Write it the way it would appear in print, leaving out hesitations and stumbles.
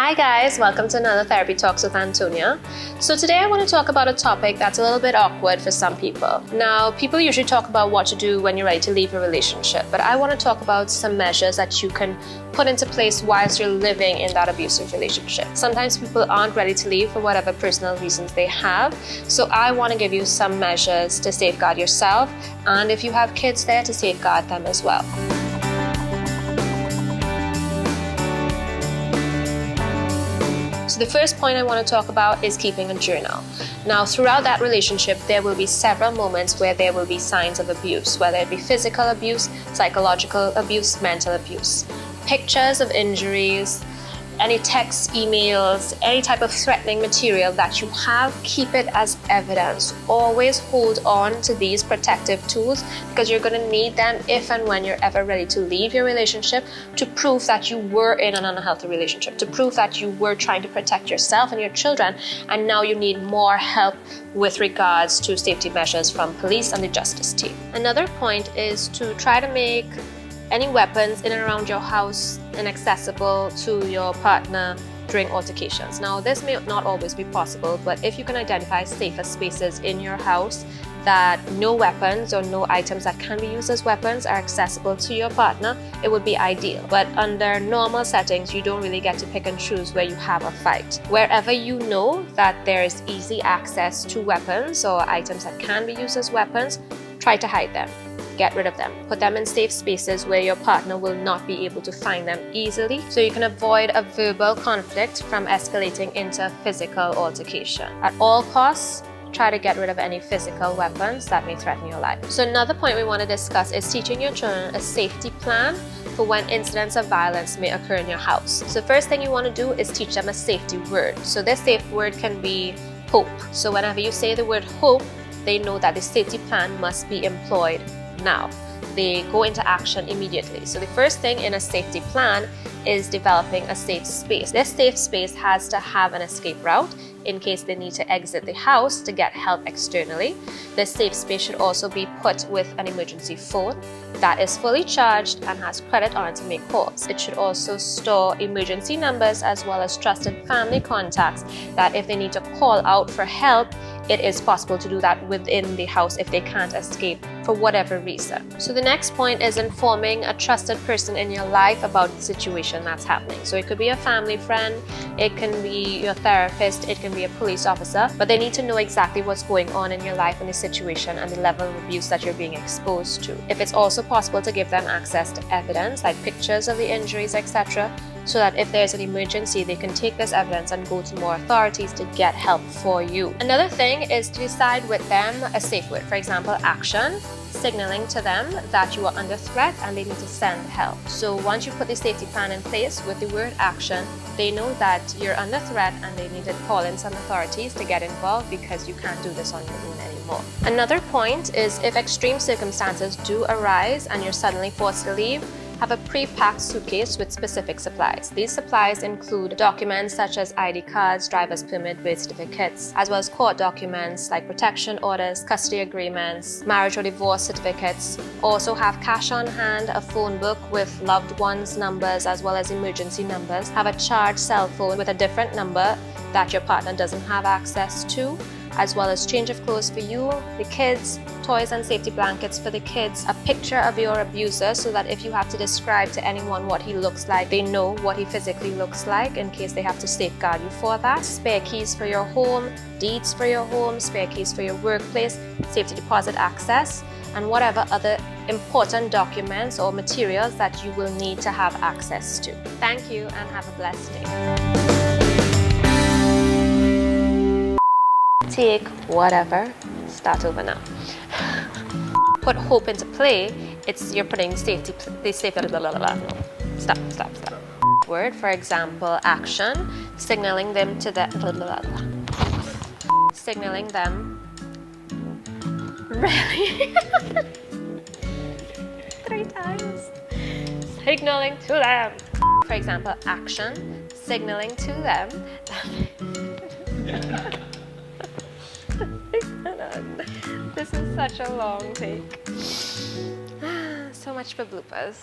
Hi guys, welcome to another Therapy Talks with Antonia. So today I want to talk about a topic that's a little bit awkward for some people. Now, people usually talk about what to do when you're ready to leave a relationship, but I want to talk about some measures that you can put into place whilst you're living in that abusive relationship. Sometimes people aren't ready to leave for whatever personal reasons they have, so I want to give you some measures to safeguard yourself, and if you have kids there, to safeguard them as well. So the first point I want to talk about is keeping a journal. Now, throughout that relationship, there will be several moments where there will be signs of abuse, whether it be physical abuse, psychological abuse, mental abuse. Pictures of injuries, any texts, emails, any type of threatening material that you have, keep it as evidence. Always hold on to these protective tools because you're going to need them if and when you're ever ready to leave your relationship, to prove that you were in an unhealthy relationship, to prove that you were trying to protect yourself and your children, and now you need more help with regards to safety measures from police and the justice team. Another point is to try to make any weapons in and around your house inaccessible to your partner during altercations. Now, this may not always be possible, but if you can identify safer spaces in your house that no weapons or no items that can be used as weapons are accessible to your partner, it would be ideal. But under normal settings, you don't really get to pick and choose where you have a fight. Wherever you know that there is easy access to weapons or items that can be used as weapons, try to hide them. Get rid of them. Put them in safe spaces where your partner will not be able to find them easily, so you can avoid a verbal conflict from escalating into physical altercation. At all costs, try to get rid of any physical weapons that may threaten your life. So another point we want to discuss is teaching your children a safety plan for when incidents of violence may occur in your house. So first thing you want to do is teach them a safety word. So this safe word can be hope. So whenever you say the word hope, they know that the safety plan must be employed now. They go into action immediately. So the first thing in a safety plan is developing a safe space. This safe space has to have an escape route in case they need to exit the house to get help externally. This safe space should also be put with an emergency phone that is fully charged and has credit on it to make calls. It should also store emergency numbers as well as trusted family contacts that if they need to call out for help, it is possible to do that within the house if they can't escape for whatever reason. So the next point is informing a trusted person in your life about the situation that's happening. So it could be a family friend, it can be your therapist, it can be a police officer, but they need to know exactly what's going on in your life and the situation and the level of abuse that you're being exposed to. If it's also possible to give them access to evidence like pictures of the injuries, etc., so that if there's an emergency, they can take this evidence and go to more authorities to get help for you. Another thing is to decide with them a safe word. For example, action, signaling to them that you are under threat and they need to send help. So once you put the safety plan in place with the word action, they know that you're under threat and they need to call in some authorities to get involved because you can't do this on your own anymore. Another point is if extreme circumstances do arise and you're suddenly forced to leave, have a pre-packed suitcase with specific supplies. These supplies include documents such as ID cards, driver's permit, birth certificates, as well as court documents like protection orders, custody agreements, marriage or divorce certificates. Also have cash on hand, a phone book with loved ones' numbers as well as emergency numbers. Have a charged cell phone with a different number that your partner doesn't have access to, as well as change of clothes for you, the kids, toys and safety blankets for the kids, a picture of your abuser so that if you have to describe to anyone what he looks like, they know what he physically looks like in case they have to safeguard you for that. Spare keys for your home, deeds for your home, spare keys for your workplace, safety deposit access, and whatever other important documents or materials that you will need to have access to. Thank you and have a blessed day. Take whatever, start over now. Put hope into play, you're putting the safety, blah, blah, blah, blah. No. Stop. Word, for example, action, signaling them to the, blah, blah, blah. Signaling them, really? 3 times. Signaling to them. For example, action, signaling to them. This is such a long take. So much for bloopers.